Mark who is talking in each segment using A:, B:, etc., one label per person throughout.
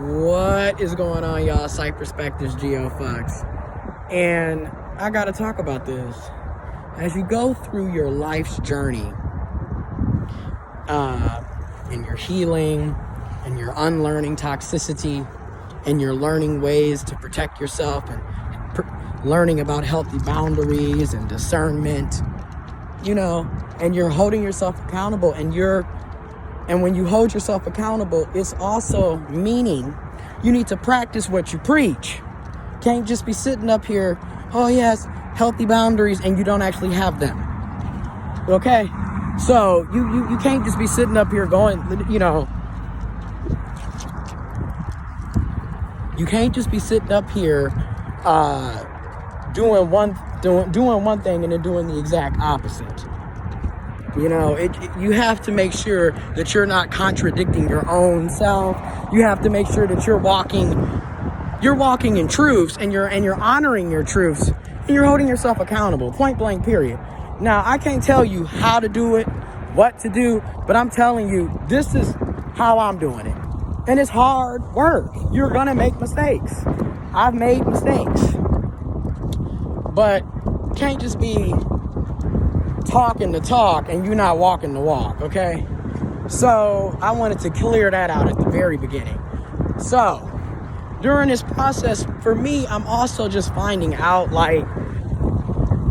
A: What is going on, y'all? Psych Perspectives, giofvcks. And I gotta talk about this. As you go through your life's journey, and your healing, and you're unlearning toxicity, and you're learning ways to protect yourself, and learning about healthy boundaries and discernment, and you're holding yourself accountable, and when you hold yourself accountable, it's also meaning you need to practice what you preach. Can't just be sitting up here, oh yes, healthy boundaries, and you don't actually have them. Okay? So you can't just be sitting up here going, you can't just be sitting up here doing one thing and then doing the exact opposite. You have to make sure that you're not contradicting your own self. You have to make sure that you're walking in truths, and you're honoring your truths, and you're holding yourself accountable, point blank, period. Now, I can't tell you how to do it, what to do, but I'm telling you, this is how I'm doing it. And it's hard work. You're gonna make mistakes. I've made mistakes. But can't just be talking the talk and you not walking the walk, okay? So I wanted to clear that out at the very beginning. So during this process, for me, I'm also just finding out, like,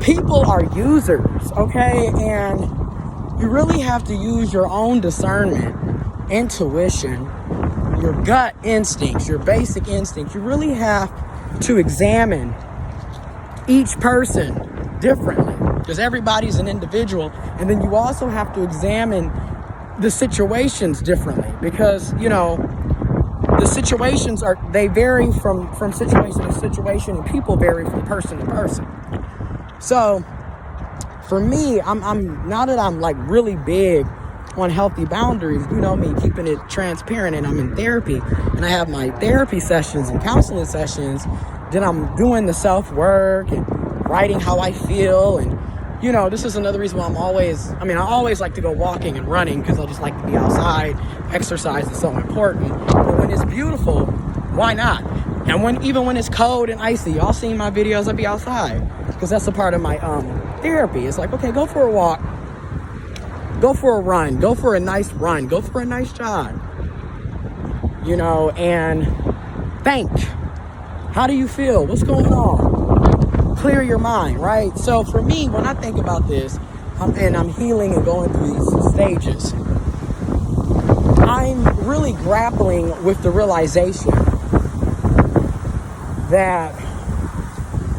A: people are users, okay? And you really have to use your own discernment, intuition, your gut instincts, your basic instincts. You really have to examine each person differently, because everybody's an individual. And then you also have to examine the situations differently, because the situations they vary from situation to situation, and people vary from person to person. So for me, I'm now that I'm like really big on healthy boundaries, me, keeping it transparent, and I'm in therapy, and I have my therapy sessions and counseling sessions. Then I'm doing the self-work and writing how I feel. And, this is another reason why I always like to go walking and running, because I just like to be outside. Exercise is so important. But when it's beautiful, why not? And even when it's cold and icy, y'all seen my videos, I be outside, because that's a part of my therapy. It's like, okay, go for a walk, go for a run, go for a nice run, go for a nice jog, and think. How do you feel? What's going on? Clear your mind, right? So for me, when I think about this, I'm healing and going through these stages, I'm really grappling with the realization that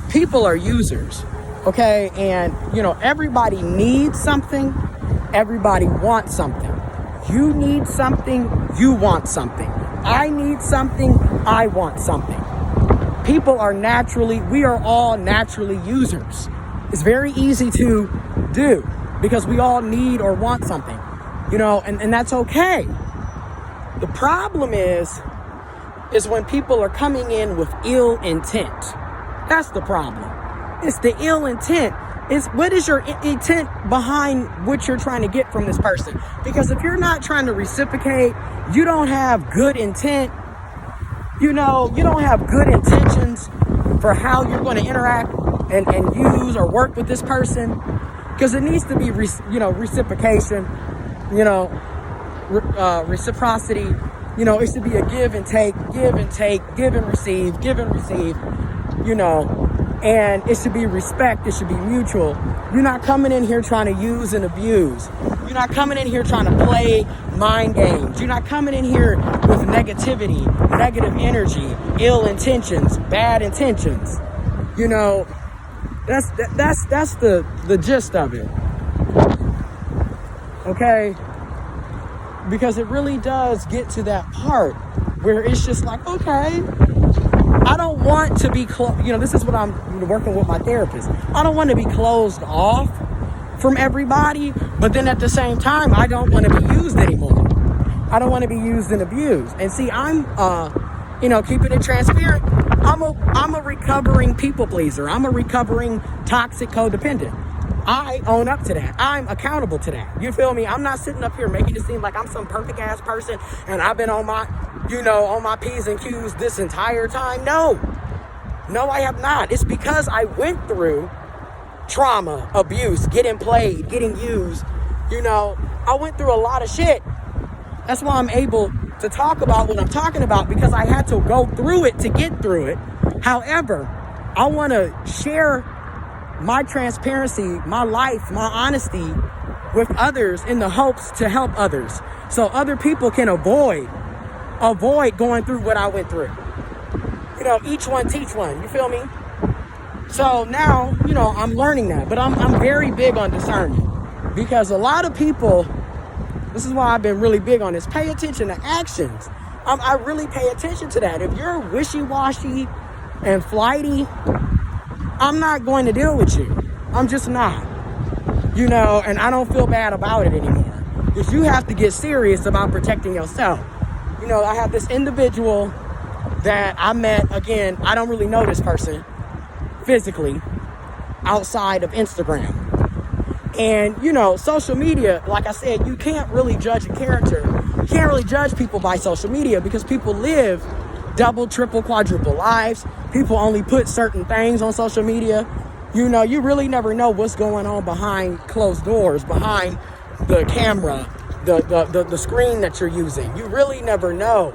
A: people are users, okay? And, everybody needs something. Everybody wants something. You need something. You want something. I need something. I want something. We are all naturally users. It's very easy to do, because we all need or want something, and that's okay. The problem is when people are coming in with ill intent. That's the problem. It's the ill intent. What is your intent behind what you're trying to get from this person? Because if you're not trying to reciprocate, you don't have good intent. You don't have good intentions for how you're going to interact and use or work with this person, because it needs to be, reciprocation, reciprocity. It should be a give and take, give and receive, and it should be respect. It should be mutual. You're not coming in here trying to use and abuse. You're not coming in here trying to play mind games. You're not coming in here with negativity, negative energy, ill intentions, bad intentions. That's the gist of it. Okay? Because it really does get to that part where it's just like, okay, I don't want to be this is what I'm working with my therapist. I don't want to be closed off from everybody, but then at the same time, I don't want to be used anymore. I don't want to be used and abused. And see, I'm keeping it transparent. I'm a recovering people pleaser. I'm a recovering toxic codependent. I own up to that. I'm accountable to that. You feel me? I'm not sitting up here making it seem like I'm some perfect ass person and I've been on my on my P's and Q's this entire time? No, I have not. It's because I went through trauma, abuse, getting played, getting used. I went through a lot of shit. That's why I'm able to talk about what I'm talking about, because I had to go through it to get through it. However, I want to share my transparency, my life, my honesty with others in the hopes to help others, so other people can avoid going through what I went through. Each one teach one. You feel me? So now, I'm learning that, but I'm very big on discernment, because a lot of people, this is why I've been really big on this, pay attention to actions. I really pay attention to that. If you're wishy-washy and flighty, I'm not going to deal with you. I'm just not. And I don't feel bad about it anymore, because you have to get serious about protecting yourself. I have this individual that I met, again, I don't really know this person physically outside of Instagram. And, social media, like I said, you can't really judge a character. You can't really judge people by social media, because people live double, triple, quadruple lives. People only put certain things on social media. You really never know what's going on behind closed doors, behind the camera, the screen that you're using. You really never know.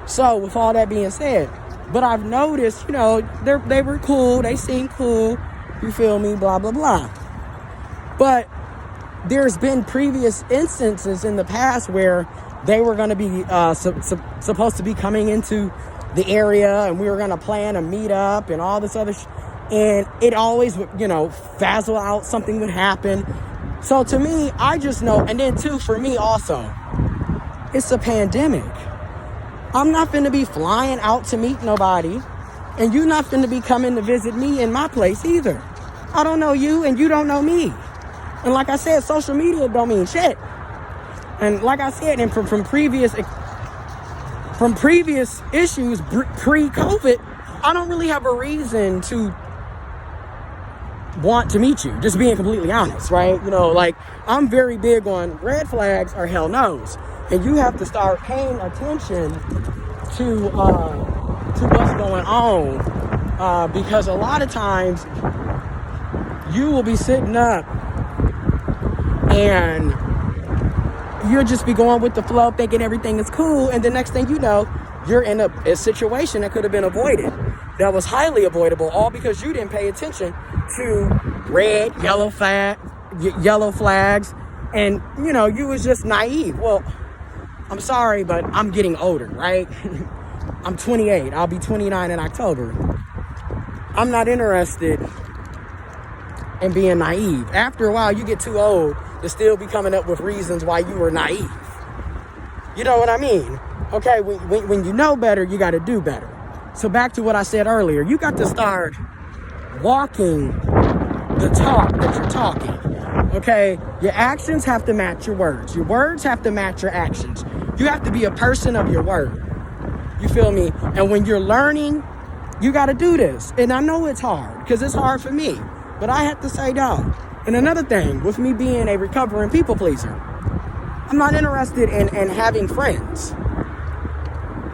A: So with all that being said, but I've noticed, they were cool. They seemed cool. You feel me? Blah, blah, blah. But there's been previous instances in the past where they were going to be supposed to be coming into the area, and we were going to plan a meetup and all this other and it always would, fizzle out. Something would happen. So to me, I just know. And then too, for me also, it's a pandemic. I'm not finna be flying out to meet nobody, and you not finna be coming to visit me in my place either. I don't know you, and you don't know me. And like I said, social media don't mean shit. And like I said, and from previous issues pre-COVID, I don't really have a reason to want to meet you, just being completely honest, right? I'm very big on red flags or hell no's, and you have to start paying attention to what's going on, because a lot of times you will be sitting up and you'll just be going with the flow, thinking everything is cool, and the next thing you know, you're in a situation that could have been avoided, that was highly avoidable, all because you didn't pay attention to red, yellow flags, and you was just naive. Well, I'm sorry, but I'm getting older, right? I'm 28. I'll be 29 in October. I'm not interested in being naive. After a while, you get too old to still be coming up with reasons why you were naive. You know what I mean? Okay, when you know better, you got to do better. So back to what I said earlier, you got to start walking the talk that you're talking. Okay, your actions have to match your words. Your words have to match your actions. You have to be a person of your word. You feel me? And when you're learning, you got to do this. And I know it's hard, because it's hard for me. But I have to say no. And another thing, with me being a recovering people pleaser, I'm not interested in having friends.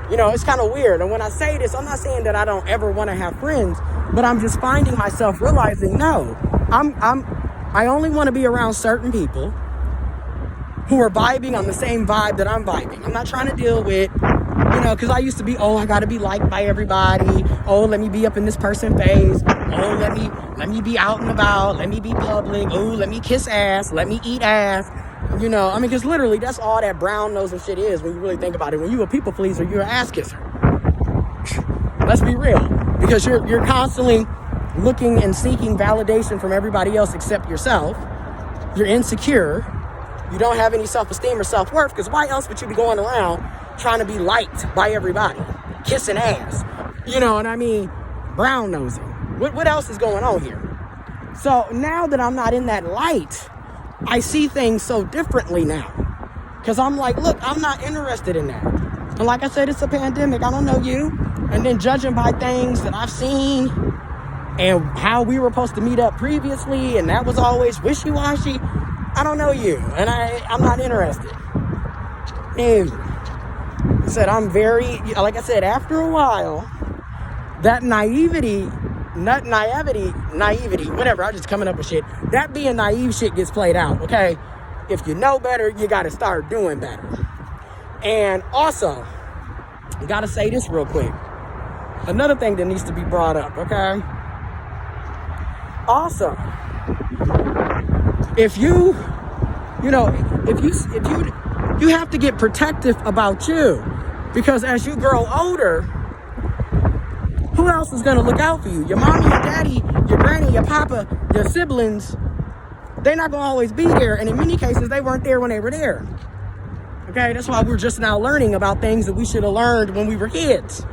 A: It's kind of weird. And when I say this, I'm not saying that I don't ever want to have friends, but I'm just finding myself realizing, no, I only want to be around certain people who are vibing on the same vibe that I'm vibing. I'm not trying to deal with, because I used to be, I got to be liked by everybody. Oh, let me be up in this person's face. Oh, let me be out and about. Let me be public. Oh, let me kiss ass. Let me eat ass. Because literally that's all that brown nosing shit is when you really think about it. When you a people pleaser, you're an ass kisser. Let's be real. Because you're constantly looking and seeking validation from everybody else except yourself. You're insecure. You don't have any self-esteem or self-worth, because why else would you be going around trying to be liked by everybody? Kissing ass. You know what I mean? Brown nosing. What else is going on here? So now that I'm not in that light, I see things so differently now. Because I'm like, look, I'm not interested in that. And like I said, it's a pandemic. I don't know you. And then judging by things that I've seen and how we were supposed to meet up previously, and that was always wishy-washy, I don't know you. And I'm not interested. No. I said, I'm very, like I said, after a while, that naivety, whatever, I'm just coming up with shit. That being naive shit gets played out, okay? If you know better, you got to start doing better. And also, I got to say this real quick. Another thing that needs to be brought up, okay? Also, if you have to get protective about you, because as you grow older, who else is going to look out for you? Your mommy, your daddy, your granny, your papa, your siblings, they're not going to always be there. And in many cases, they weren't there when they were there. Okay, that's why we're just now learning about things that we should have learned when we were kids.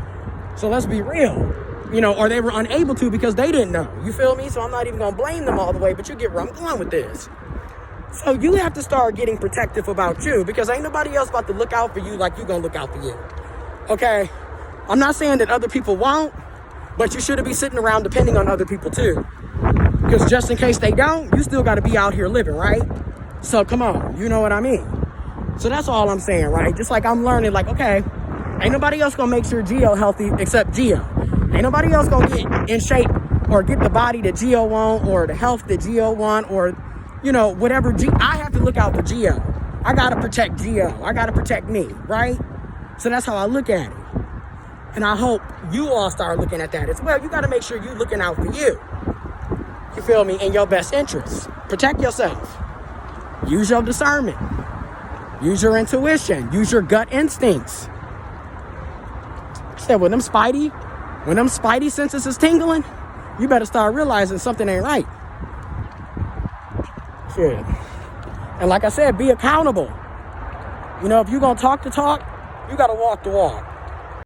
A: So let's be real. Or they were unable to because they didn't know. You feel me? So I'm not even going to blame them all the way, but you get where I'm going with this. So you have to start getting protective about you, because ain't nobody else about to look out for you like you're going to look out for you. Okay? I'm not saying that other people won't, but you shouldn't be sitting around depending on other people too. Because just in case they don't, you still got to be out here living, right? So come on, you know what I mean? So that's all I'm saying, right? Just like I'm learning, like, okay, ain't nobody else going to make sure Gio healthy except Gio. Ain't nobody else going to get in shape or get the body that Gio want, or the health that Gio want, or, whatever. I have to look out for Gio. I got to protect Gio. I got to protect me, right? So that's how I look at it. And I hope you all start looking at that as well. You got to make sure you're looking out for you. You feel me? In your best interest. Protect yourself. Use your discernment. Use your intuition. Use your gut instincts. I said, when them spidey senses is tingling, you better start realizing something ain't right. Shit. And like I said, be accountable. If you're going to talk the talk, you got to walk the walk.